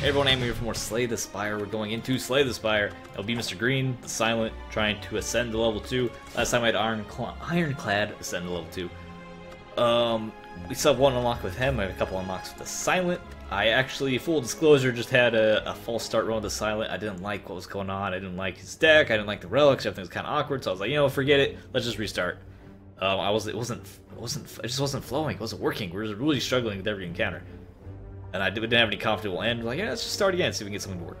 Everyone aiming here for more Slay the Spire. We're going into Slay the Spire. It'll be Mr. Green, the Silent, trying to ascend to level 2. Last time I had Ironclad ascend to level 2. We still have one unlock with him. I have a couple unlocks with the Silent. I actually, full disclosure, just had a false start run with the Silent. I didn't like what was going on. I didn't like his deck. I didn't like the relics. Everything was kind of awkward. So I was like, you know, forget it. Let's just restart. It just wasn't flowing. It wasn't working. We were really struggling with every encounter. And I didn't have any comfortable end. Like, yeah, let's just start again, see if we can get something to work.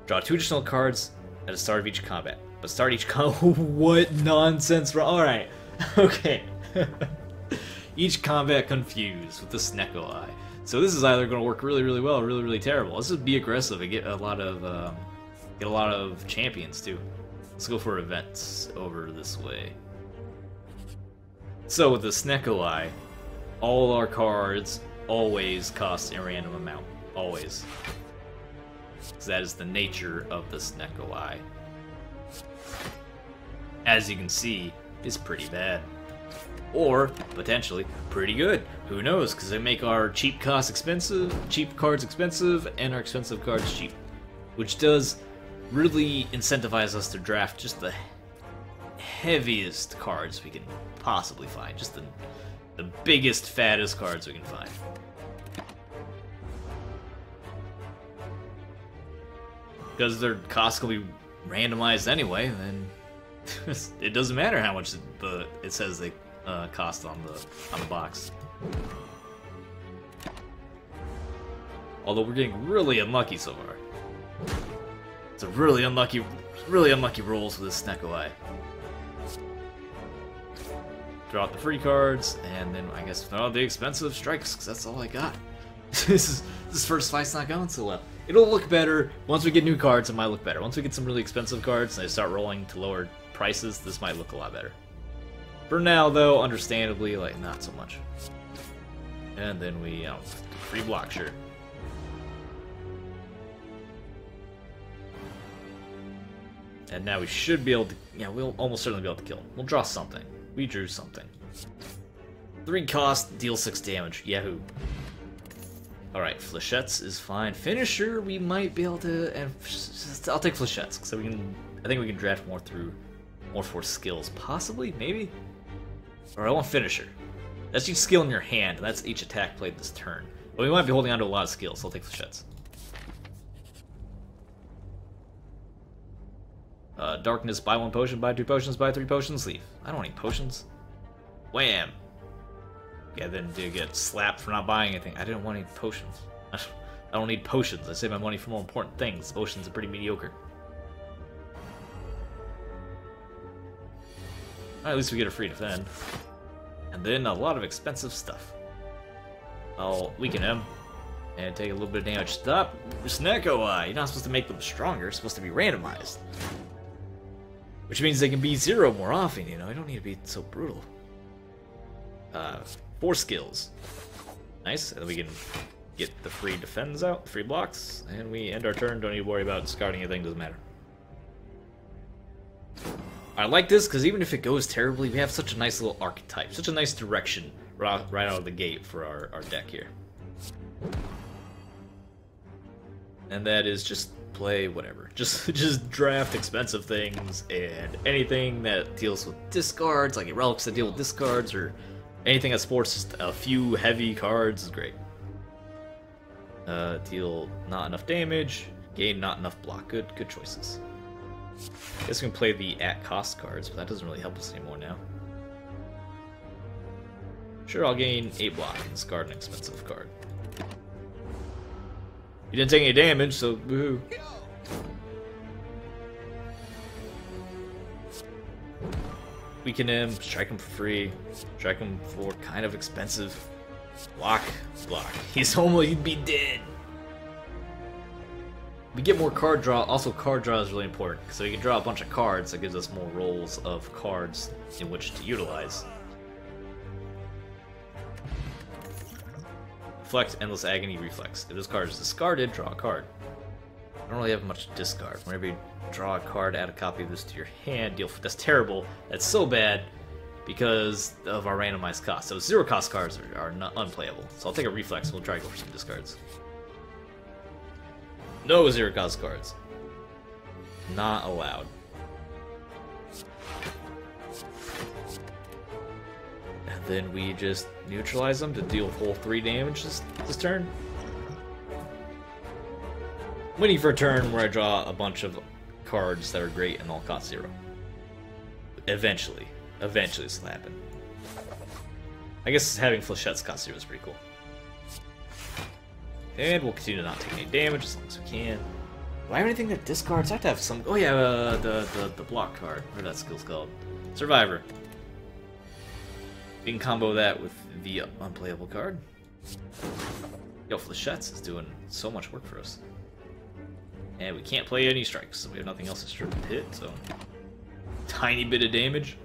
Draw 2 additional cards at the start of each combat. But start each what nonsense, bro. Alright. Okay. Each combat confused with the SNECKO eye. So this is either going to work really, really well or really, really terrible. Let's just be aggressive and get a lot of champions too. Let's go for events over this way. So with the SNECKO eye, all our cards always cost a random amount. Always. Because that is the nature of the SNECKO eye. As you can see, it's pretty bad. Or, potentially, pretty good. Who knows, because they make our cheap cards expensive, and our expensive cards cheap. Which does really incentivize us to draft just the heaviest cards we can possibly find. Just the biggest, fattest cards we can find. Because their costs will be randomized anyway, then it doesn't matter how much it says they cost on the box. Although we're getting really unlucky so far. It's a really unlucky rolls with this SNECKO eye. Draw out the free cards, and then I guess throw out the expensive strikes, because that's all I got. This first fight's not going so well. It'll look better once we get new cards. It might look better once we get some really expensive cards and they start rolling to lower prices. This might look a lot better. For now, though, understandably, like, not so much. And then we, free block, sure. And now we should be able to, yeah, we'll almost certainly be able to kill him. We'll draw something. We drew something. 3 cost, deal 6 damage. Yahoo. Alright, Flechettes is fine. Finisher, we might be able to, and I'll take Flechettes, so I think we can draft more for skills. Possibly, maybe? Or I want Finisher. That's each skill in your hand, and that's each attack played this turn. But we might be holding on to a lot of skills, so I'll take Flechettes. Darkness, buy 1 potion, buy 2 potions, buy 3 potions, leave. I don't need potions. Wham! Yeah, then do get slapped for not buying anything. I didn't want any potions. I don't need potions. I save my money for more important things. Potions are pretty mediocre. Alright, at least we get a free defend. And then a lot of expensive stuff. I'll weaken him and take a little bit of damage. Stop! SNECKO eye! You're not supposed to make them stronger. It's supposed to be randomized. Which means they can be 0 more often, you know? You don't need to be so brutal. 4 skills. Nice, and then we can get the free defends out, free blocks, and we end our turn. Don't need to worry about discarding anything, doesn't matter. I like this because even if it goes terribly, we have such a nice little archetype, such a nice direction right out of the gate for our deck here. And that is just play whatever. Just draft expensive things and anything that deals with discards, like relics that deal with discards, or anything that sports just a few heavy cards is great. Deal not enough damage, gain not enough block. Good choices. Guess we can play the at cost cards, but that doesn't really help us anymore now. Sure, I'll gain 8 block and discard an expensive card. He didn't take any damage, so woohoo. Weaken him, strike him for free, strike him for kind of expensive. Block. He'd be dead. We get more card draw. Also, card draw is really important, so we can draw a bunch of cards that gives us more rolls of cards in which to utilize. Reflect, Endless Agony, Reflex. If this card is discarded, draw a card. I don't really have much to discard. Whenever you draw a card, add a copy of this to your hand. That's terrible. That's so bad because of our randomized cost. So 0 cost cards are not unplayable. So I'll take a Reflex and we'll try to go for some discards. No zero cost cards. Not allowed. And then we just neutralize them to deal whole 3 damage this turn. Waiting for a turn where I draw a bunch of cards that are great and all cost 0. Eventually. Eventually this will happen. I guess having flechettes cost 0 is pretty cool. And we'll continue to not take any damage as long as we can. Do I have anything that discards? I have to have some... Oh yeah, the block card. What that skill's called? Survivor. We can combo that with the unplayable card. Yo, flechettes is doing so much work for us. And we can't play any strikes, so we have nothing else to strip and hit, so... Tiny bit of damage.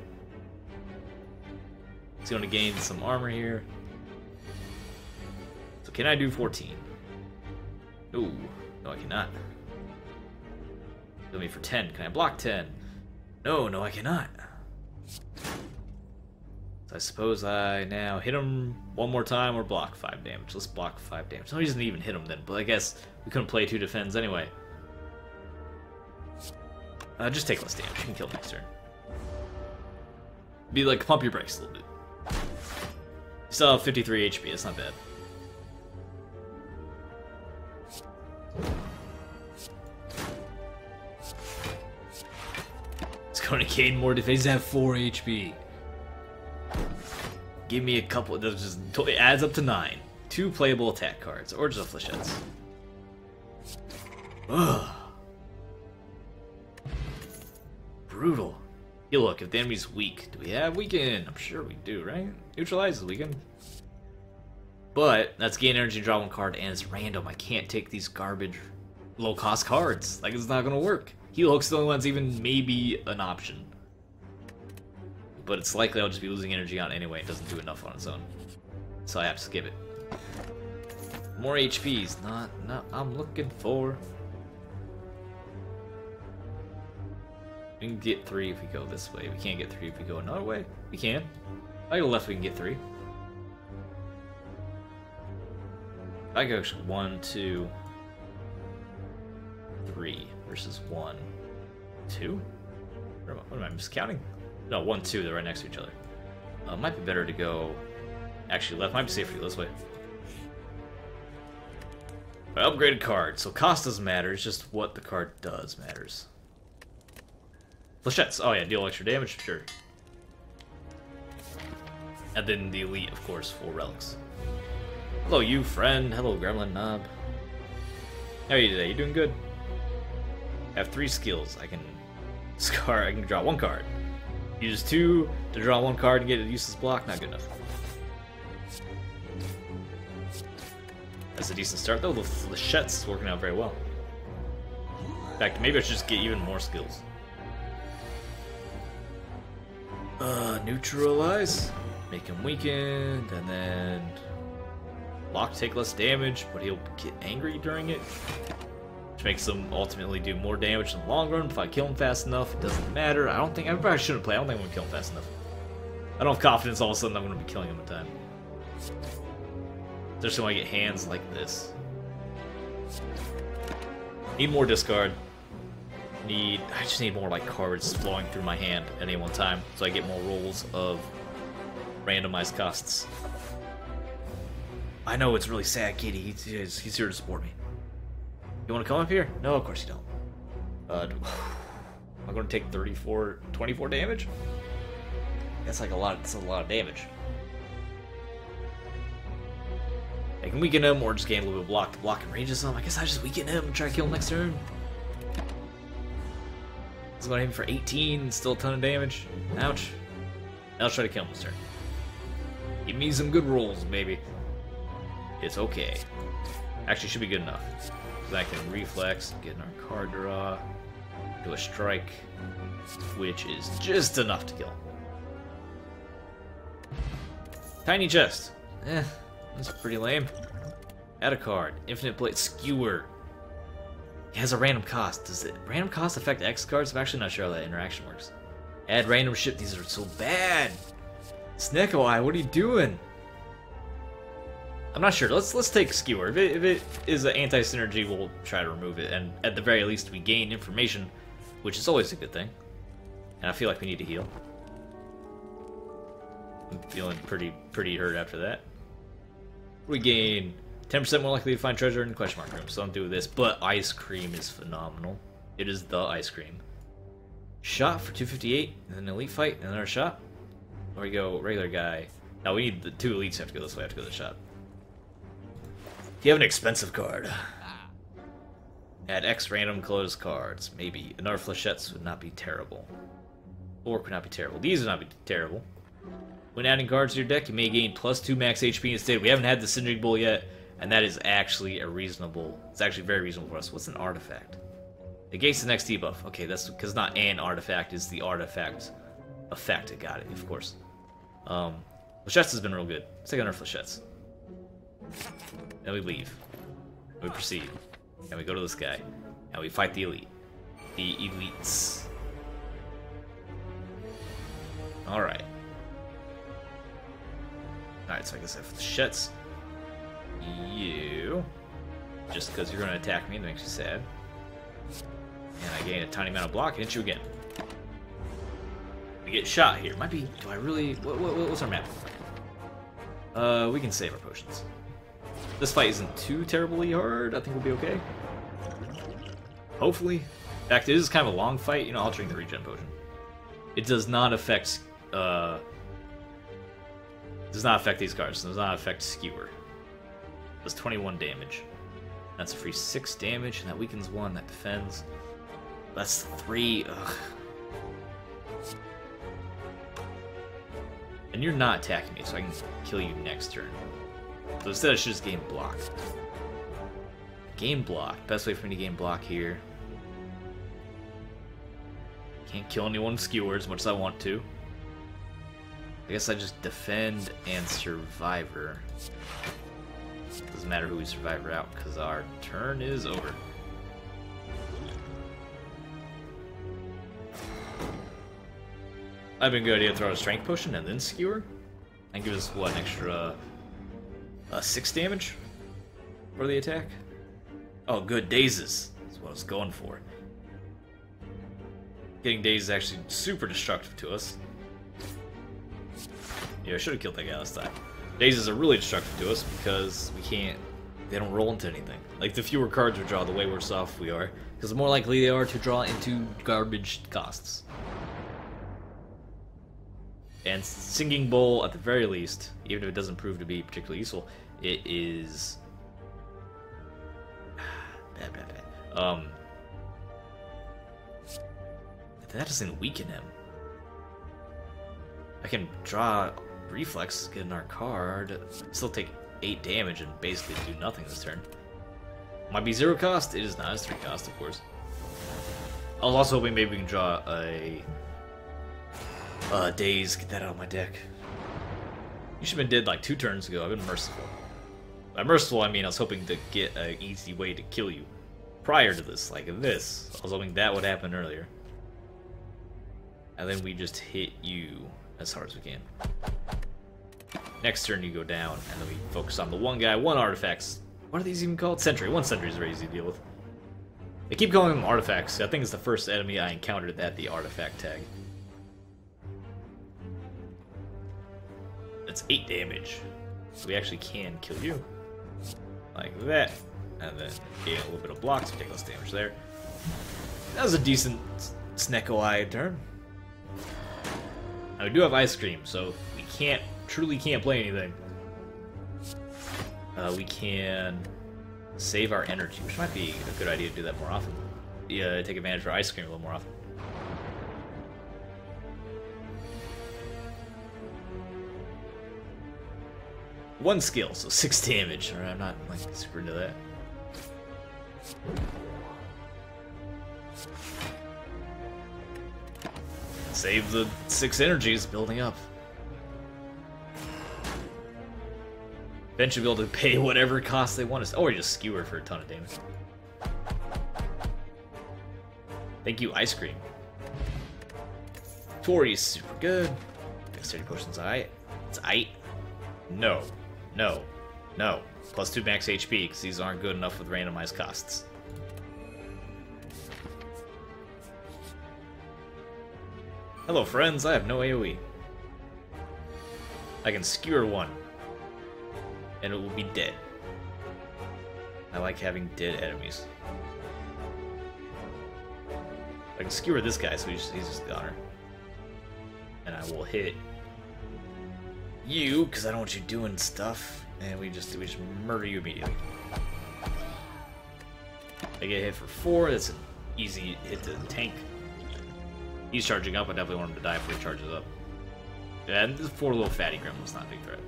He's going to gain some armor here. So can I do 14? Ooh, no I cannot. Kill me for 10. Can I block 10? No, I cannot. So I suppose I now hit him one more time or block 5 damage. Let's block 5 damage. No, he doesn't even hit him then, but I guess we couldn't play 2 defends anyway. Just take less damage. You can kill him next turn. Be like, pump your brakes a little bit. You still have 53 HP, that's not bad. It's going to gain more defense. Have 4 HP. Give me a couple. It adds up to 9. 2 playable attack cards, or just flechettes. Ugh. Brutal. Hey, look, if the enemy's weak, do we have weaken? I'm sure we do, right? Neutralizes weaken. But that's gain energy, draw 1 card, and it's random. I can't take these garbage low-cost cards. Like, it's not gonna work. Heal Hook's the only one's even maybe an option. But it's likely I'll just be losing energy on it anyway. It doesn't do enough on its own. So I have to skip it. More HPs. Not I'm looking for. We can get 3 if we go this way. We can't get 3 if we go another way. We can. If I go left, we can get 3. If I go 1, 2, 3 versus 1, 2? What am I miscounting? No, 1, 2, they're right next to each other. Might be better to go actually left. Might be safer to go this way. But upgraded card. So cost doesn't matter. It's just what the card does matters. Flechettes. Oh yeah, deal extra damage, sure. And then the elite, of course, 4 relics. Hello, you friend. Hello, Gremlin Knob. How are you today? You doing good? I have 3 skills. I can draw 1 card. Use 2 to draw 1 card and get a useless block. Not good enough. That's a decent start, though. The flechettes is working out very well. In fact, maybe I should just get even more skills. Neutralize. Make him weakened, and then block, take less damage, but he'll get angry during it. Which makes him ultimately do more damage in the long run. If I kill him fast enough, it doesn't matter. I probably shouldn't play. I don't think I'm gonna kill him fast enough. I don't have confidence all of a sudden I'm gonna be killing him in time. Just when I get hands like this. Need more discard. I just need more like cards flowing through my hand at any one time, so I get more rolls of randomized costs. I know it's really sad, Kitty. He's here to support me. You want to come up here? No, of course you don't. I'm going to take 24 damage. That's like a lot. That's a lot of damage. I can weaken him or just gain a little bit of block to block and range some. I guess I just weaken him and try to kill him next turn. He's going to hit him for 18, still a ton of damage. Ouch. Now I'll try to kill him this turn. Give me some good rolls, baby. It's okay. Actually, should be good enough. Because I can reflex, get in our card draw, do a strike, which is just enough to kill. Tiny chest. That's pretty lame. Add a card. Infinite Blade Skewer. It has a random cost. Does it random cost affect X cards? I'm actually not sure how that interaction works. Add random ship. These are so bad. SNECKO, what are you doing? I'm not sure. Let's take Skewer. If it is an anti-synergy, we'll try to remove it. And at the very least, we gain information, which is always a good thing. And I feel like we need to heal. I'm feeling pretty hurt after that. We gain 10% more likely to find treasure in question mark rooms. So don't do this. But ice cream is phenomenal. It is the ice cream. Shot for 258, and then elite fight, and another shot. Or we go regular guy. Now we need the 2 elites have to go this way. I have to go to the shop. Do you have an expensive card? Add X random close cards. Maybe. Another flechettes would not be terrible. Orc would not be terrible. These would not be terrible. When adding cards to your deck, you may gain +2 max HP instead. We haven't had the Synergy Bowl yet, and that is actually a reasonable... It's actually very reasonable for us. What's an artifact? Negates the next debuff. Okay, that's because not an artifact, is the artifact effect. I got it, of course. Flechettes has been real good. Let's take another flechettes. Then we leave. We proceed. And we go to this guy. And we fight the elite. The elites. Alright. Alright, so I guess I have flechettes. You. Just because you're going to attack me, that makes you sad. And I gain a tiny amount of block and hit you again. We get shot here. Might be... Do I really... What's our map? We can save our potions. This fight isn't too terribly hard. I think we'll be okay. Hopefully. In fact, it is kind of a long fight. You know, I'll drink the regen potion. It does not affect... does not affect these cards. It does not affect Skewer. It does 21 damage. That's a free 6 damage, and that weakens 1. That defends. That's 3. Ugh. And you're not attacking me, so I can kill you next turn. So instead I should just gain block. Gain block. Best way for me to gain block here. Can't kill anyone with Skewer as much as I want to. I guess I just defend and survivor. Doesn't matter who we survivor out, because our turn is over. I've been good idea to throw a strength potion and then Skewer. And give us, what, an extra 6 damage for the attack? Oh, good. Dazes. That's what I was going for. Getting dazed is actually super destructive to us. Yeah, I should have killed that guy last time. Dazes are really destructive to us because we can't... They don't roll into anything. Like, the fewer cards we draw, the way worse off we are. Because the more likely they are to draw into garbage costs. And Singing Bowl, at the very least, even if it doesn't prove to be particularly useful, it is... bad. That doesn't weaken him. I can draw Reflex, get another card, still take 8 damage and basically do nothing this turn. Might be 0 cost, it is not. It's 3 cost, of course. I was also hoping maybe we can draw a... Daze, get that out of my deck. You should have been dead like 2 turns ago. I've been merciful. By merciful, I mean I was hoping to get an easy way to kill you. Prior to this, like this. I was hoping that would happen earlier. And then we just hit you as hard as we can. Next turn you go down, and then we focus on the one guy, 1 artifacts. What are these even called? Sentry. 1 sentry is very easy to deal with. They keep calling them artifacts. I think it's the first enemy I encountered at the artifact tag. That's 8 damage. So we actually can kill you. Like that. And then gain a little bit of blocks, so take less damage there. That was a decent SNECKO turn. Now we do have ice cream, so we truly can't play anything. We can save our energy, which might be a good idea to do that more often. Yeah, take advantage of our ice cream a little more often. One skill, so 6 damage. Alright, I'm not like super into that. Save the 6 energies building up. Eventually be able to pay whatever cost they want us. Or just Skewer for a ton of damage. Thank you, ice cream. Tori's super good. Dexterity potion's aight. It's aight. No. No. No. +2 max HP, because these aren't good enough with randomized costs. Hello, friends. I have no AoE. I can skewer one, and it will be dead. I like having dead enemies. I can skewer this guy, so he's just a goner. And I will hit you, because I don't want you doing stuff. And we just murder you immediately. I get hit for 4. That's an easy hit to the tank. He's charging up. I definitely want him to die before he charges up. And the 4 little fatty gremlins, not a big threat.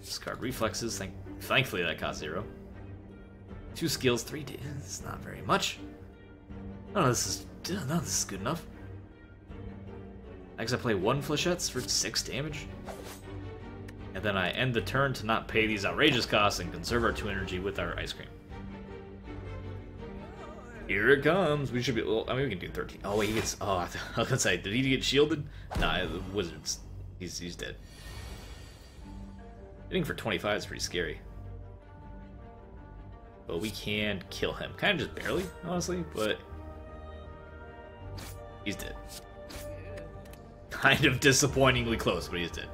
Discard reflexes. Thankfully that cost 0. 2 skills, 3 damage. It's not very much. No, this is good enough. I guess I play 1 flechettes for 6 damage. And then I end the turn to not pay these outrageous costs and conserve our 2 energy with our ice cream. Here it comes. We should be. Well, I mean, we can do 13. Oh wait, he gets. Oh, I was gonna say, did he get shielded? Nah, the wizards. He's dead. Hitting for 25 is pretty scary. But we can kill him. Kind of just barely, honestly, but he's dead. Kind of disappointingly close, but he's dead.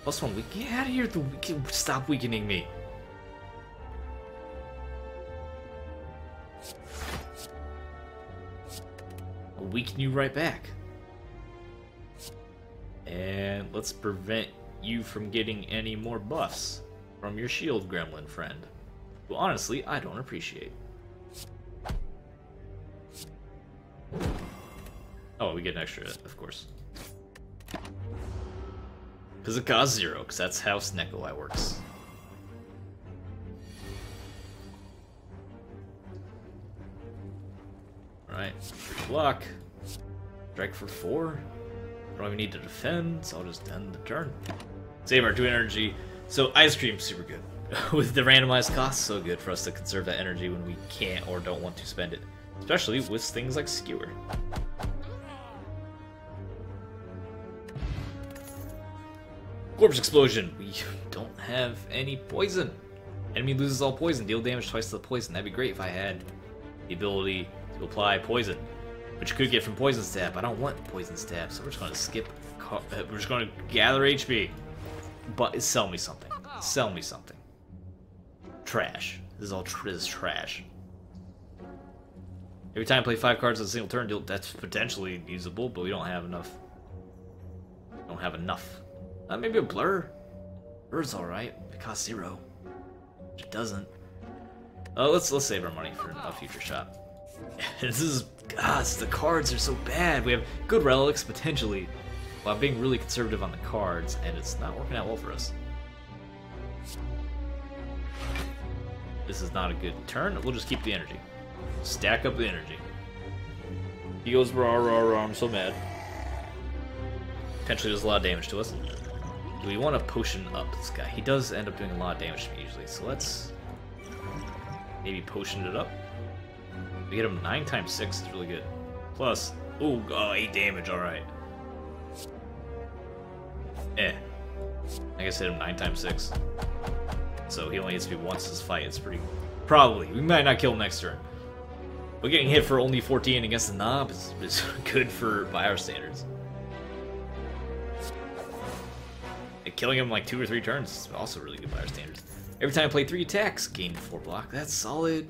+1 weak. Get out of here! Stop weakening me. I'll weaken you right back. And let's prevent you from getting any more buffs from your shield gremlin friend, who honestly I don't appreciate. Oh, we get an extra, of course. Because it costs 0, because that's how SNECKO works. Alright, free block. Strike for 4. Don't even need to defend, so I'll just end the turn. Save our 2 energy. So ice cream's super good. With the randomized costs, so good for us to conserve that energy when we can't or don't want to spend it. Especially with things like skewer. Corpse explosion. We don't have any poison. Enemy loses all poison. Deal damage twice to the poison. That'd be great if I had the ability to apply poison, which you could get from poison stab. I don't want poison stab, so we're just gonna skip. We're just gonna gather HP. But sell me something. Sell me something. Trash. This is all this is trash. Every time I play 5 cards in a single turn, that's potentially usable, but we don't have enough. Don't have enough. Maybe a blur. Blur's alright. It costs 0. It doesn't. Let's save our money for a future shot. This is the cards are so bad. We have good relics potentially, while being really conservative on the cards, and it's not working out well for us. This is not a good turn. We'll just keep the energy. Stack up the energy. He goes rah rah rah. I'm so mad. Potentially does a lot of damage to us. Do we want to potion up this guy? He does end up doing a lot of damage to me usually, so let's maybe potion it up. We hit him 9 times 6 is really good. Plus, ooh, 8 damage, alright. I guess hit him 9 times 6. So he only hits me once this fight. It's pretty. Probably. We might not kill him next turn. But getting hit for only 14 against the knob is good by our standards. And killing him like 2 or 3 turns is also really good by our standards. Every time I play 3 attacks, gain 4 block. That's solid.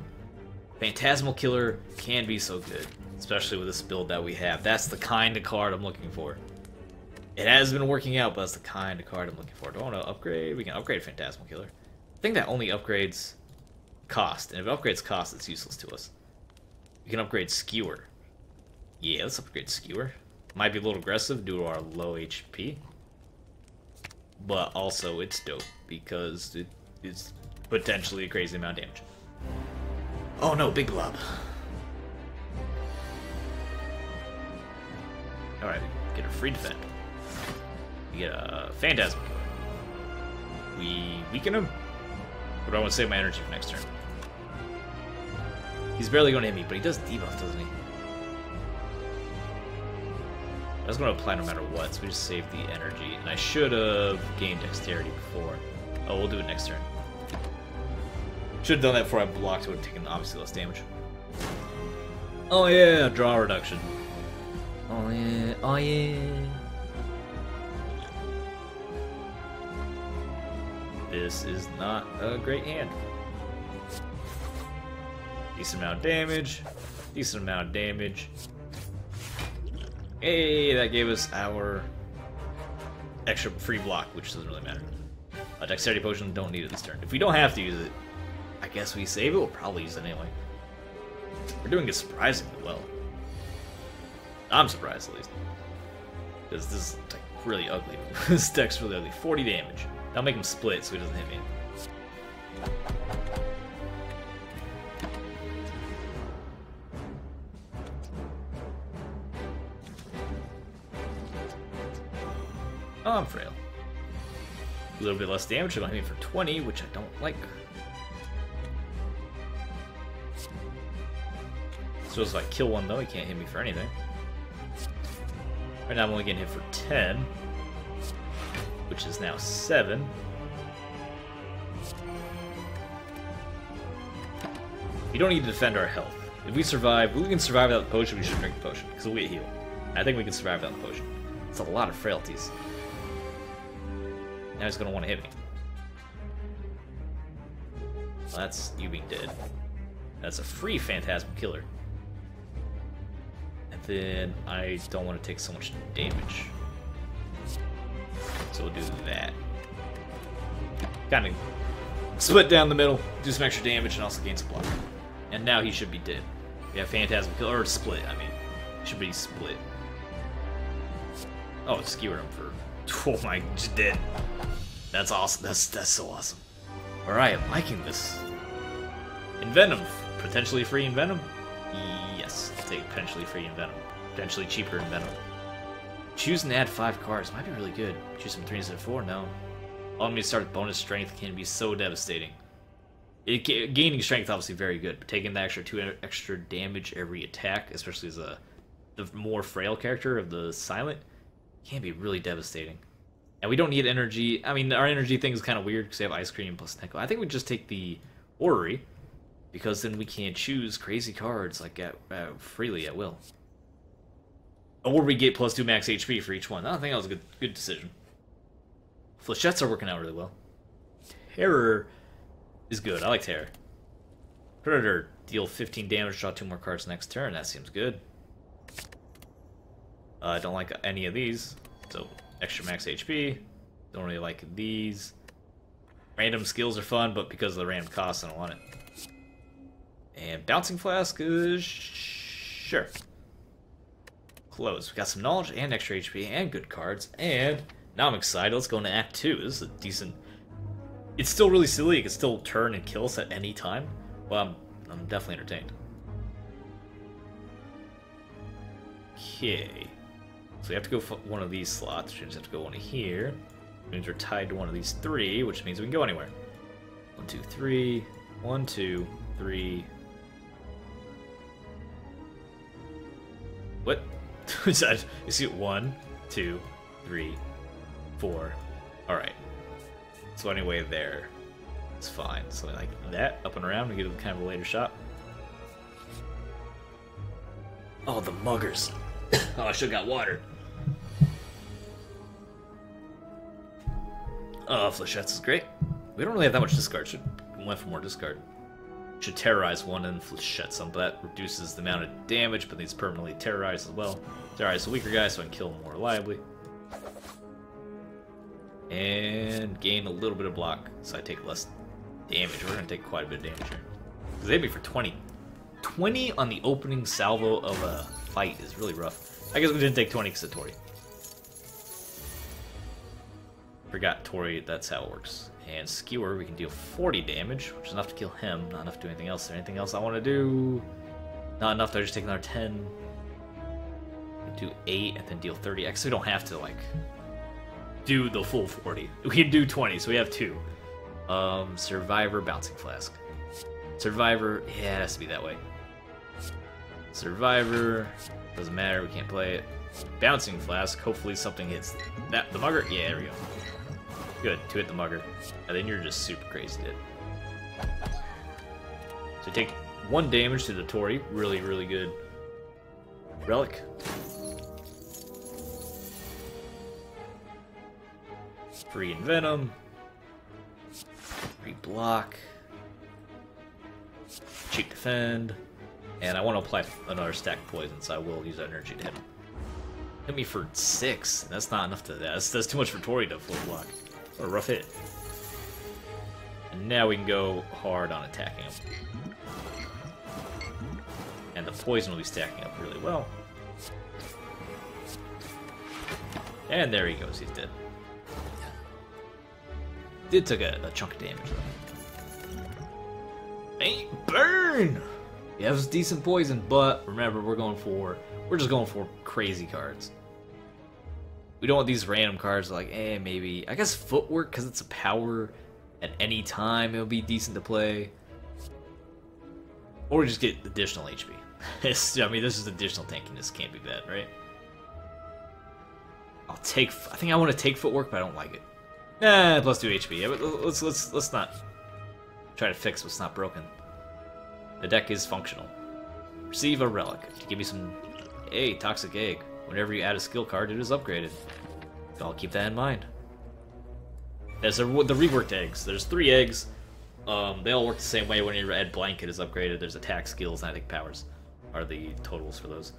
Phantasmal Killer can be so good, especially with this build that we have. That's the kind of card I'm looking for. It has been working out, but that's the kind of card I'm looking for. Do I want to upgrade? We can upgrade Phantasmal Killer. I think that only upgrades cost, and if it upgrades cost, it's useless to us. We can upgrade Skewer. Yeah, let's upgrade Skewer. Might be a little aggressive due to our low HP, but also it's dope because it's potentially a crazy amount of damage. Oh no, big blob. Alright, we get a free defend. We get a Phantasm Killer. We weaken him? Or do I want to save my energy for next turn? He's barely going to hit me, but he does debuff, doesn't he? I was going to apply no matter what, so we just saved the energy. And I should have gained dexterity before. Oh, we'll do it next turn. Should have done that before I blocked. It would have taken obviously less damage. Oh yeah, draw reduction. Oh yeah, oh yeah. This is not a great hand. Decent amount of damage. Decent amount of damage. Hey, that gave us our extra free block, which doesn't really matter. A dexterity potion, don't need it this turn. If we don't have to use it, I guess we save it. We'll probably use it anyway. We're doing it surprisingly well. I'm surprised, at least. Because this is like really ugly. This deck's really ugly. 40 damage. I'll make him split so he doesn't hit me. Oh, I'm frail. A little bit less damage, it'll hit me for 20, which I don't like. So if I kill one though, he can't hit me for anything. Right now I'm only getting hit for 10, which is now 7. We don't need to defend our health. If we survive, we can survive without the potion, we should drink the potion, because we'll get healed. I think we can survive without the potion. It's a lot of frailties. Now he's going to want to hit me. Well, that's you being dead. That's a free Phantasm Killer. And then I don't want to take so much damage. So we'll do that. Kind of split down the middle, do some extra damage, and also gain some block. And now he should be dead. We have Phantasm Killer, or split, I mean. Should be split. Oh, skewered him for... Oh my, just dead. That's awesome. That's so awesome. Alright, I'm liking this. Envenom. Potentially free Envenom? Yes, I'll take potentially free Envenom. Potentially cheaper Envenom. Choose and add 5 cards. Might be really good. Choose some 3 instead of 4? No. All me to start with bonus strength can be so devastating. Gaining strength obviously very good, but taking the extra 2 extra damage every attack, especially as the more frail character of the Silent, can be really devastating. And we don't need energy. I mean, our energy thing is kind of weird because they have Ice Cream plus SNECKO. I think we just take the Orrery, because then we can choose crazy cards like freely at will. Or we get plus 2 max HP for each one. I think that was a good decision. Flechettes are working out really well. Terror is good. I like Terror. Predator, deal 15 damage, draw 2 more cards next turn. That seems good. I don't like any of these. So, extra max HP. Don't really like these. Random skills are fun, but because of the random cost, I don't want it. And Bouncing Flask is... sure. Close. We got some knowledge and extra HP and good cards. And now I'm excited. Let's go into Act 2. This is a decent... It's still really silly. It can still turn and kill us at any time. Well, I'm definitely entertained. Okay. So we have to go for one of these slots, which means we have to go one here. Which means we're tied to one of these 3, which means we can go anywhere. 1, 2, 3. 1, 2, 3. What? You see it? 1, 2, 3, 4. Alright. So anyway, there. It's fine. So like that, up and around, we get kind of a later shot. Oh, the muggers. Oh, I should've got water. Oh, Flechettes is great. We don't really have that much discard. Should went for more discard. Should terrorize one and Flechette some, but that reduces the amount of damage, but needs permanently terrorize as well. Terrorize the weaker guy so I can kill him more reliably. And gain a little bit of block, so I take less damage. We're going to take quite a bit of damage here. Because they hit me for 20. 20 on the opening salvo of a fight is really rough. I guess we didn't take 20 because of Tori. Forgot Tori, that's how it works. And Skewer, we can deal 40 damage, which is enough to kill him. Not enough to do anything else. Is there anything else I want to do? Not enough to just take another 10. Do 8 and then deal 30. Actually, we don't have to, like, do the full 40. We can do 20, so we have 2. Survivor, Bouncing Flask. Survivor, yeah, it has to be that way. Survivor. Doesn't matter, we can't play it. Bouncing Flask. Hopefully something hits that. The mugger? Yeah, there we go. Good, to hit the mugger. And then you're just super crazy dead. So you take 1 damage to the Tori. Really, really good. Relic. Free Envenom. Free Block. Cheap Defend. And I want to apply another stack of poison, so I will use that energy to hit him. Hit me for 6. That's not enough to... That's too much for Tori to full block. What a rough hit. And now we can go hard on attacking him. And the poison will be stacking up really well. And there he goes, he's dead. Did took a chunk of damage though. Ain't burn! Yeah, it was decent poison, but remember we're just going for crazy cards. We don't want these random cards like, maybe. I guess Footwork, because it's a power at any time, it'll be decent to play. Or we just get additional HP. I mean, this is additional tankiness, can't be bad, right? I think I want to take Footwork, but I don't like it. Nah, plus 2 HP. Yeah, but let's not try to fix what's not broken. The deck is functional. Receive a relic to give you some Toxic Egg. Whenever you add a skill card, it is upgraded. I'll keep that in mind. There's the reworked eggs. There's 3 eggs. They all work the same way. When you add Blanket is upgraded, there's attack, skills, and I think powers are the totals for those.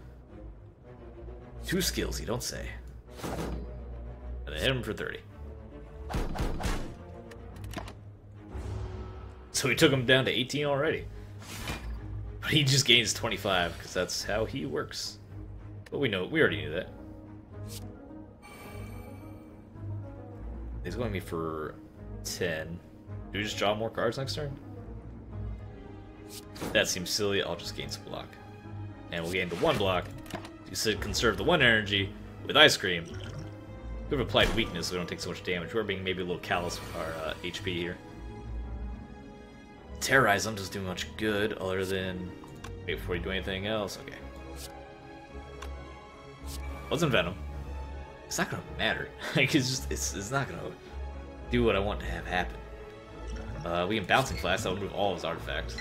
2 skills, you don't say. And I hit him for 30. So we took him down to 18 already. But he just gains 25, because that's how he works. But we already knew that. He's going to be for 10. Do we just draw more cards next turn? That seems silly, I'll just gain some block. And we'll gain the 1 block. You said conserve the 1 energy with Ice Cream. We've applied weakness so we don't take so much damage. We're being maybe a little callous with our HP here. Terrorize them doesn't do much good other than... Wait before you do anything else. Okay. Wasn't Venom. It's not gonna matter. Like it's not gonna do what I want to have happen. We can Bouncing Flash, that'll remove all of his artifacts.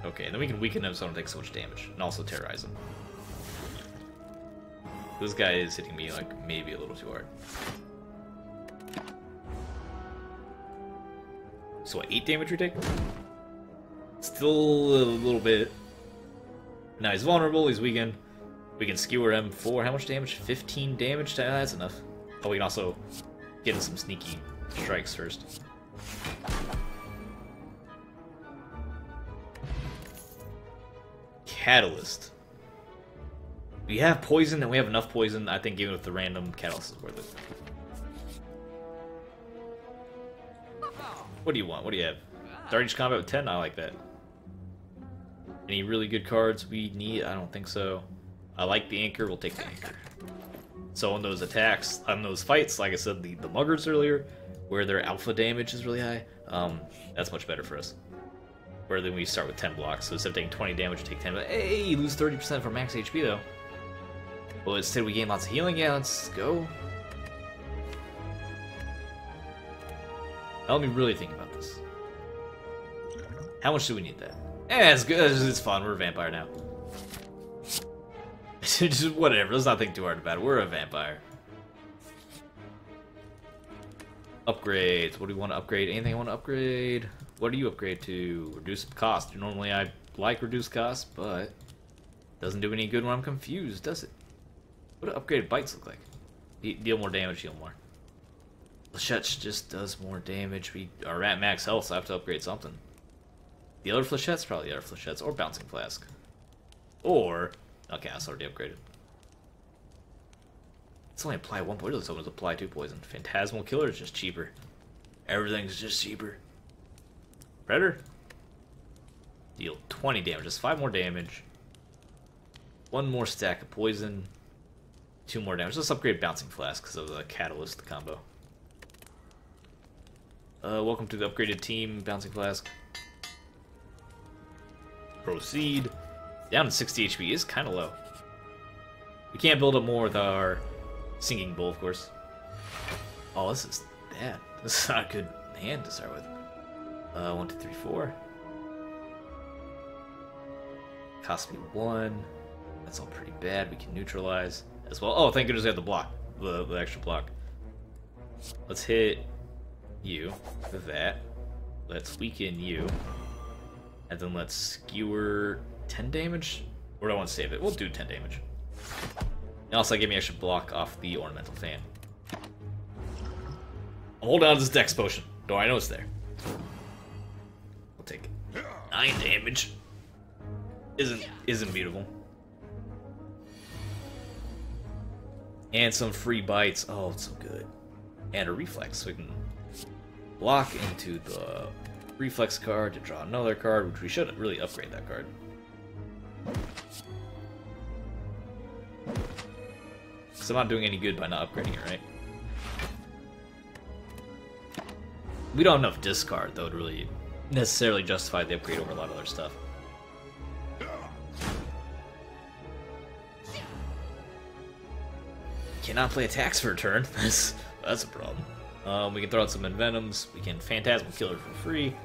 Okay, and then we can weaken him so I don't take so much damage. And also terrorize him. This guy is hitting me like maybe a little too hard. So what, 8 damage we take? Still a little bit. Now he's vulnerable, he's weakened. We can skewer him for how much damage? 15 damage? That's enough. Oh, we can also get in some sneaky strikes first. Catalyst. We have poison and we have enough poison. I think even with the random Catalyst is worth it. What do you want? What do you have? Start each combat with 10? I like that. Any really good cards we need? I don't think so. I like the Anchor. We'll take the Anchor. So on those attacks, on those fights, like I said, the muggers earlier, where their alpha damage is really high, that's much better for us. Where then we start with 10 blocks. So instead of taking 20 damage, we take 10. But hey, you lose 30% of our max HP though. Well, instead we gain lots of healing. Yeah, let's go. Now let me really think about this. How much do we need that? It's good. It's fun. We're a vampire now. Just whatever. Let's not think too hard about it. We're a vampire. Upgrades. What do we want to upgrade? Anything I want to upgrade? What do you upgrade to? Reduce cost. Normally I like reduced cost, but doesn't do any good when I'm confused, does it? What do upgraded bites look like? Deal more damage, heal more. Flechette just does more damage. We are at max health, so I have to upgrade something. The other Flechette's probably the other Flechettes, or Bouncing Flask. Or... Okay, that's already upgraded. It's only apply 1 poison, so it's apply 2 poison. Phantasmal Killer is just cheaper. Everything's just cheaper. Predator? Deal 20 damage, just 5 more damage. 1 more stack of poison. 2 more damage. Let's upgrade Bouncing Flask because of the Catalyst combo. Welcome to the upgraded team, Bouncing Flask. Proceed. Down to 60 HP is kind of low. We can't build up more with our Singing Bull, of course. Oh, this is bad. This is not a good hand to start with. 1, 2, 3, 4. Cost me 1. That's all pretty bad. We can neutralize as well. Oh, thank goodness we have the block. The extra block. Let's hit you with that. Let's weaken you. And then let's skewer 10 damage. Or do I want to save it? We'll do 10 damage. And also give me extra block off the ornamental fan. I'm holding on to this dex potion. Though I know it's there. I'll take it. 9 damage. Isn't beautiful. And some free bites. Oh, it's so good. And a reflex, so we can block into the reflex card to draw another card, which we should really upgrade that card. Because I'm not doing any good by not upgrading it, right? We don't have enough discard, though, to really necessarily justify the upgrade over a lot of other stuff. Cannot play attacks for a turn. That's a problem. We can throw out some Envenoms. We can Phantasmal Killer for free.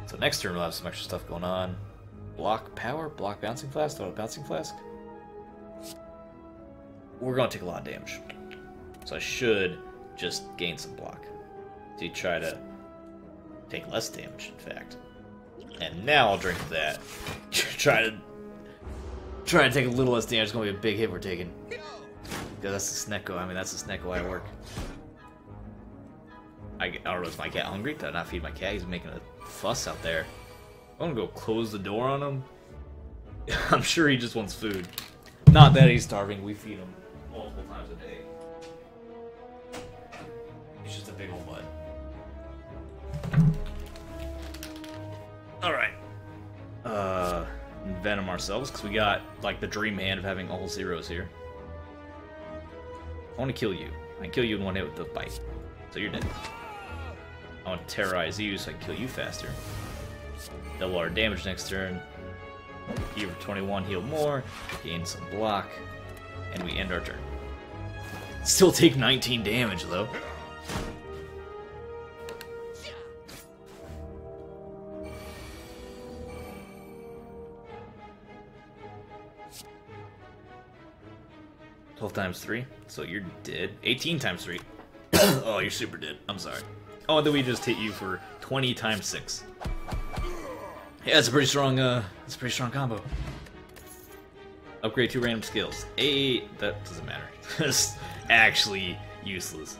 So next turn we'll have some extra stuff going on. Block Power, block Bouncing Flask, throw out Bouncing Flask. We're going to take a lot of damage. So I should just gain some block to try to take less damage, in fact. And now I'll drink that. try to take a little less damage. It's going to be a big hit we're taking. Because that's the SNECKO. I mean, that's the SNECKO I work. I don't know, is my cat hungry? Did I not feed my cat? He's making a fuss out there. I'm gonna go close the door on him. I'm sure he just wants food. Not that he's starving. We feed him multiple times a day. He's just a big old bud. Alright. Venom ourselves, because we got, like, the dream hand of having all zeros here. I want to kill you. I can kill you in one hit with the bite. So you're dead. I want to terrorize you so I can kill you faster. Double our damage next turn. Heal for 21, heal more. Gain some block. And we end our turn. Still take 19 damage though. Times 3, so you're dead. 18 times 3. Oh, you're super dead. I'm sorry. Oh, and then we just hit you for 20 times 6. Yeah, it's a pretty strong. It's a pretty strong combo. Upgrade 2 random skills. 8. That doesn't matter. It's actually useless.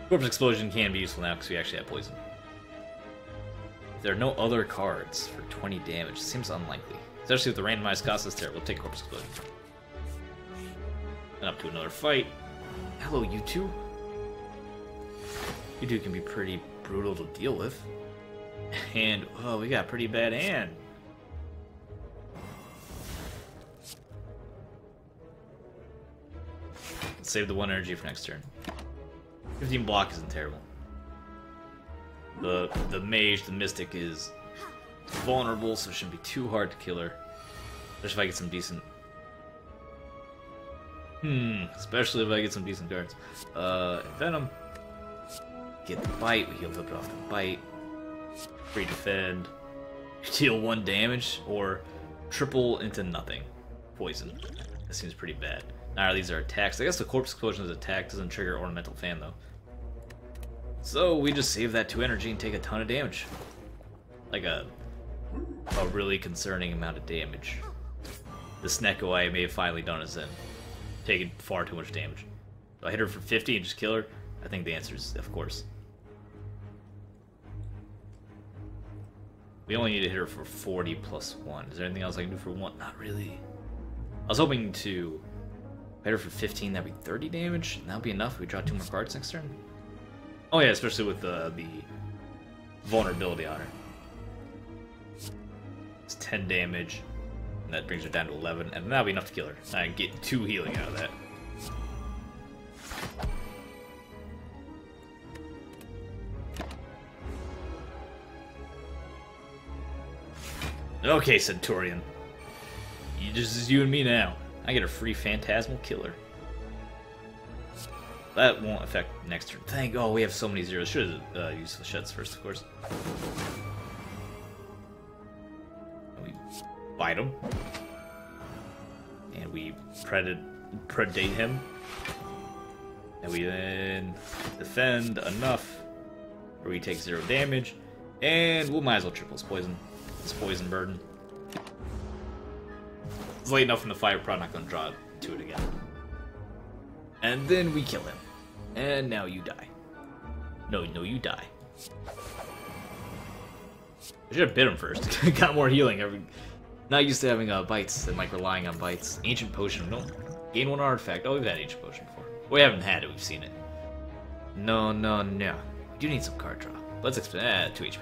Corpse Explosion can be useful now because we actually have poison. If there are no other cards for 20 damage, it seems unlikely. Especially with the randomized cost is terrible. We'll take Corpse Explosion. Up to another fight. Hello, you two. You two can be pretty brutal to deal with. And, oh, we got a pretty bad hand. Let's save the 1 energy for next turn. 15 block isn't terrible. The mage, the mystic, is vulnerable, so it shouldn't be too hard to kill her. Especially if I get some decent... especially if I get some decent cards. Venom. Get the bite, we heal up off the bite. Free defend. Deal 1 damage, or triple into nothing. Poison. That seems pretty bad. Now these are attacks. I guess the Corpse Explosion is attack, doesn't trigger Ornamental Fan though. So we just save that 2 energy and take a ton of damage. Like a really concerning amount of damage. The SNECKO I may have finally done is in. Taking far too much damage. Do I hit her for 50 and just kill her? I think the answer is, of course. We only need to hit her for 40 plus 1. Is there anything else I can do for 1? Not really. I was hoping to hit her for 15, that'd be 30 damage. And that'll be enough if we draw 2 more cards next turn. Oh yeah, especially with the vulnerability on her. It's 10 damage. And that brings her down to 11, and that'll be enough to kill her. I can get 2 healing out of that. Okay, Centurion. just is you and me now. I get a free Phantasmal Killer. That won't affect next turn. Oh, we have so many zeros. Should have used Flechettes first, of course. And we bite him. And we predate him. And we then defend enough where we take 0 damage. And we'll might as well triple his poison. His poison burden. It's late enough in the fight, we're probably not going to draw to it again. And then we kill him. And now you die. No, you die. I should have bit him first. Got more healing. Not used to having bites and like relying on bites. Ancient Potion. No. Gain 1 artifact. Oh, we've had Ancient Potion before. We haven't had it, we've seen it. No. We do need some card draw. Let's expand 2 HP.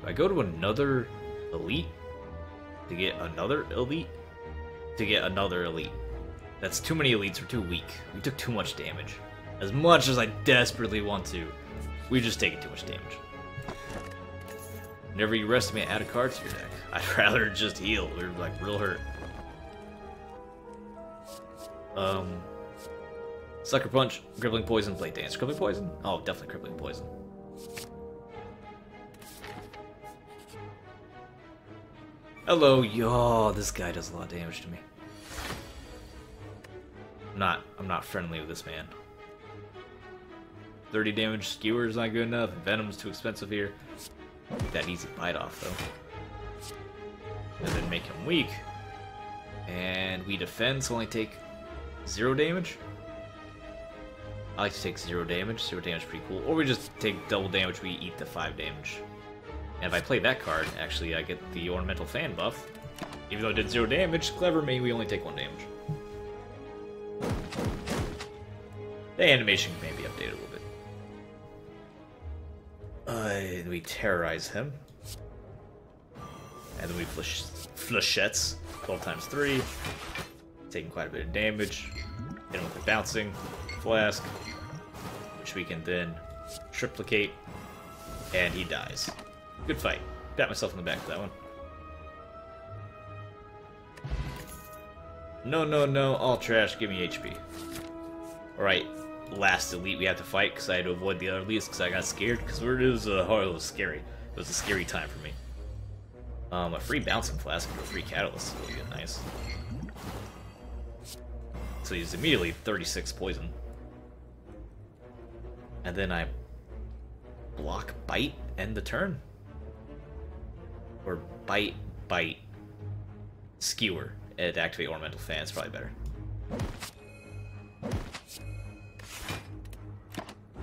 Do I go to another elite to get another elite? To get another elite. That's too many elites, we're too weak. We took too much damage. As much as I desperately want to, we've just taken too much damage. Whenever you rest me, add a card to your deck. I'd rather just heal. We're like real hurt. Sucker Punch, Crippling Poison, Blade Dance. Crippling Poison? Oh, definitely Crippling Poison. Hello, yo, this guy does a lot of damage to me. I'm not friendly with this man. 30 damage, Skewer is not good enough, Venom's too expensive here. Get that easy bite off though. And then make him weak. And we defend, so only take 0 damage. I like to take 0 damage. 0 damage is pretty cool. Or we just take double damage, we eat the 5 damage. And if I play that card, actually I get the Ornamental Fan buff. Even though it did 0 damage, clever me, we only take 1 damage. The animation may be updated a little bit. We terrorize him. And then we Flechettes. 12 times 3. Taking quite a bit of damage. Hit him with a Bouncing Flask. Which we can then triplicate. And he dies. Good fight. Pat myself in the back for that one. No. All trash. Give me HP. Alright. Last elite we have to fight because I had to avoid the other elites because I got scared. Because it was scary. It was a scary time for me. A free Bouncing Flask and a free Catalyst is really good. Nice. So he's immediately 36 poison. And then I block, bite, end the turn. Or bite, skewer, and activate Ornamental Fan. It's probably better.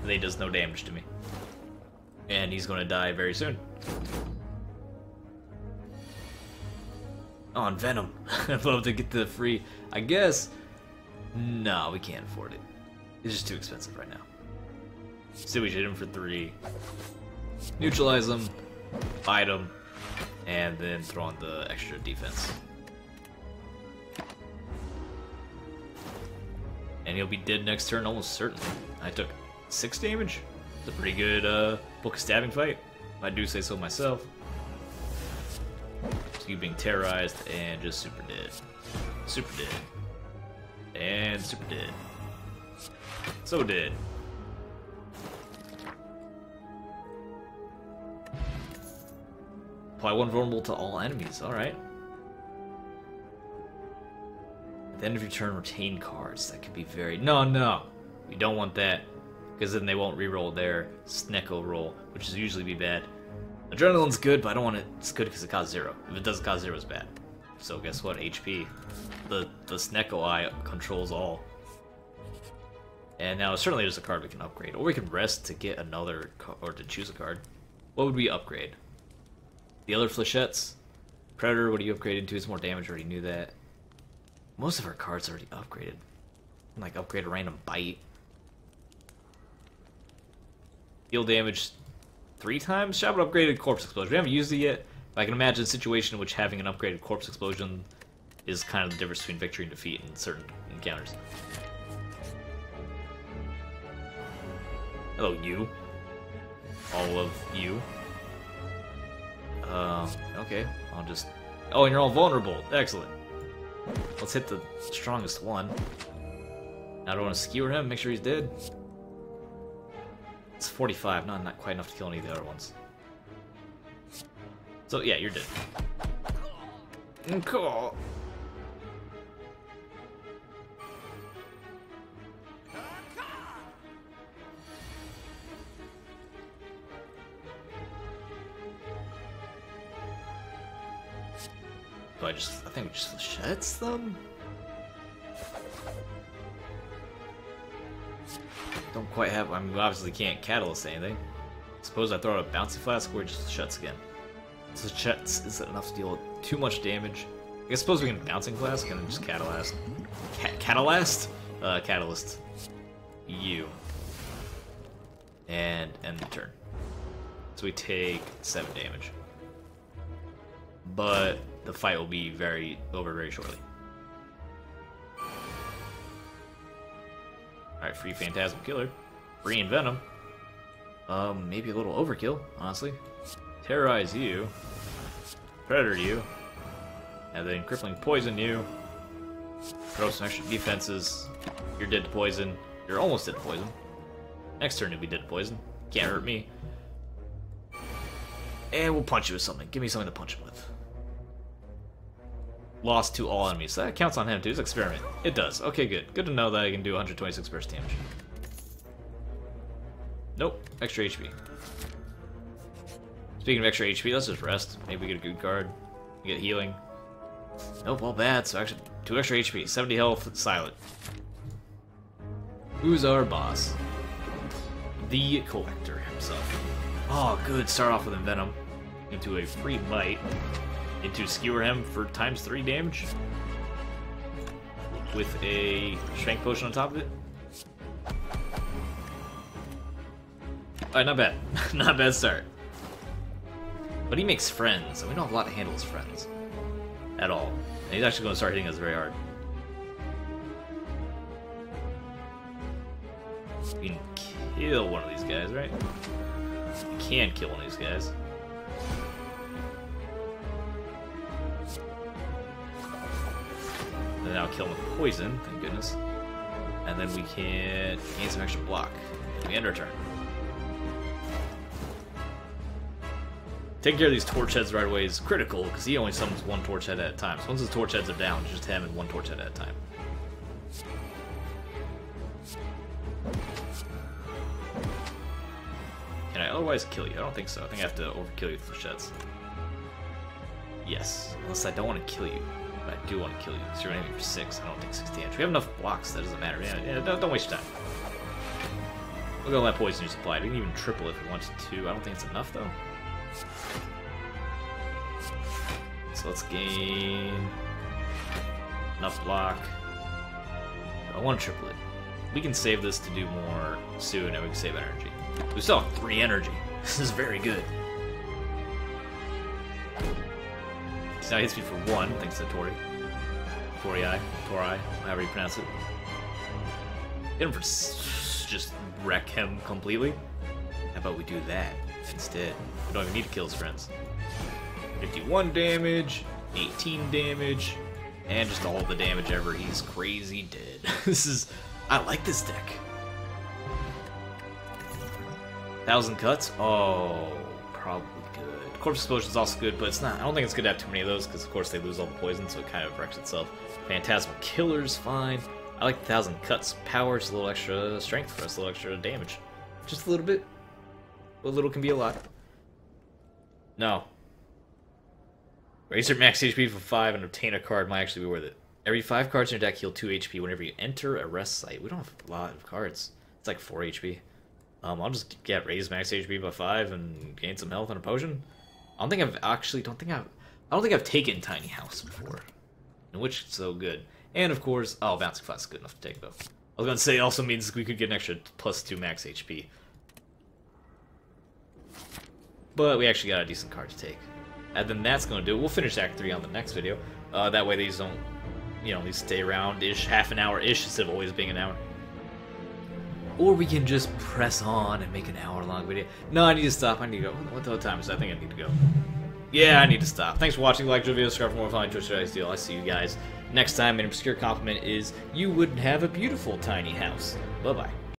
They does no damage to me. And he's going to die very soon. Oh, and Venom. I'd love to get the free... I guess... No, we can't afford it. It's just too expensive right now. So we should hit him for 3. Neutralize him. Bite him. And then throw on the extra defense. And he'll be dead next turn almost certainly. I took 6 damage. It's a pretty good Book of Stabbing fight. I do say so myself. So you being terrorized and just super dead. Super dead. And super dead. So dead. Apply 1 vulnerable to all enemies, alright. At the end of your turn, retain cards. That could be very... No! We don't want that. Because then they won't reroll their SNECKO roll, which is usually be bad. Adrenaline's good, but I don't want it... It's good because it costs 0. If it doesn't cost 0, it's bad. So guess what? HP. The SNECKO eye controls all. And now certainly there's a card we can upgrade. Or we can rest to get another... or to choose a card. What would we upgrade? The other Flechettes? Predator, what do you upgrade into? It's more damage, already knew that. Most of our cards are already upgraded. Like upgrade a random bite. Heal damage 3 times? Shot would upgraded Corpse Explosion. We haven't used it yet, but I can imagine a situation in which having an upgraded Corpse Explosion is kind of the difference between victory and defeat in certain encounters. Hello, you. All of you. Okay, I'll just... Oh, and you're all vulnerable. Excellent. Let's hit the strongest one. I don't want to skewer him, make sure he's dead. It's 45, not quite enough to kill any of the other ones. So, yeah, you're dead. Cool. I think we just sheds them? Don't quite have, I mean, we obviously can't catalyst anything. Suppose I throw out a bouncy flask or it just shuts again. So shuts isn't enough to deal with too much damage. I suppose we can bouncing flask and then just catalyst. Catalyst. You. And end the turn. So we take 7 damage. But the fight will be over very shortly. Alright, free Phantasm Killer. Free Venom. Maybe a little overkill, honestly. Terrorize you. Predator you. And then Crippling Poison you. Throw some extra defenses. You're dead to poison. You're almost dead to poison. Next turn you'll be dead to poison. Can't hurt me. And we'll punch you with something. Give me something to punch him with. Lost to all enemies. So that counts on him too. It's experiment. It does. Okay, good. Good to know that I can do 126 burst damage. Nope. Extra HP. Speaking of extra HP, let's just rest. Maybe we get a good card. We get healing. Nope, all bad. So actually, 2 extra HP. 70 health, silent. Who's our boss? The Collector himself. Oh, good. Start off with Envenom. Into a free bite. Into skewer him for ×3 damage. With a strength potion on top of it. Alright, not bad. Not bad start. But he makes friends, and we don't have a lot to handle his friends. At all. And he's actually going to start hitting us very hard. We can kill one of these guys, right? We can kill one of these guys. And now kill him with poison, thank goodness. And then we can gain some extra block. We end our turn. Taking care of these torch heads right away is critical, because he only summons 1 torch head at a time. So once his torch heads are down, just him and 1 torch head at a time. Can I otherwise kill you? I don't think so. I think I have to overkill you with torch heads. Yes. Unless I don't want to kill you. But I do want to kill you, because you're aiming for 6. I don't take 6 damage. We have enough blocks, that doesn't matter. Yeah, don't waste your time. We're going to let poison use supply. We can even triple if we wanted to. I don't think it's enough, though. So let's gain enough block. I want to triple it. We can save this to do more soon, and we can save energy. We still have 3 energy. This is very good. So now he hits me for 1, thanks to Tori. Tori, however you pronounce it. Hit him for just wreck him completely. How about we do that instead? We don't even need to kill his friends. 51 damage, 18 damage, and just all the damage ever. He's crazy dead. I like this deck. 1,000 cuts? Oh, probably good. Corpse Explosion is also good, but it's not. I don't think it's good to have too many of those, because of course they lose all the poison, so it kind of wrecks itself. Phantasmal Killer's fine. I like 1,000 cuts. Power, just a little extra strength for us, a little extra damage. Just a little bit. A little can be a lot. No. Raise your max HP for 5 and obtain a card might actually be worth it. Every 5 cards in your deck heal 2 HP whenever you enter a rest site. We don't have a lot of cards. It's like 4 HP. I'll just get raise max HP by 5 and gain some health and a potion. I don't think I've taken Tiny House before. In which it's so good. And of course, Bouncing Flask is good enough to take though. I was gonna say it also means we could get an extra +2 max HP. But we actually got a decent card to take. And then that's going to do it. We'll finish Act 3 on the next video. That way these don't, these stay around-ish, half an hour-ish instead of always being an hour. Or we can just press on and make an hour-long video. No, I need to stop. I need to go. What time is it? I think I need to go. Yeah, I need to stop. Thanks for watching. Like the video, subscribe for more fun Twitch deal. I see you guys next time. An obscure compliment is, you would have a beautiful tiny house. Bye-bye.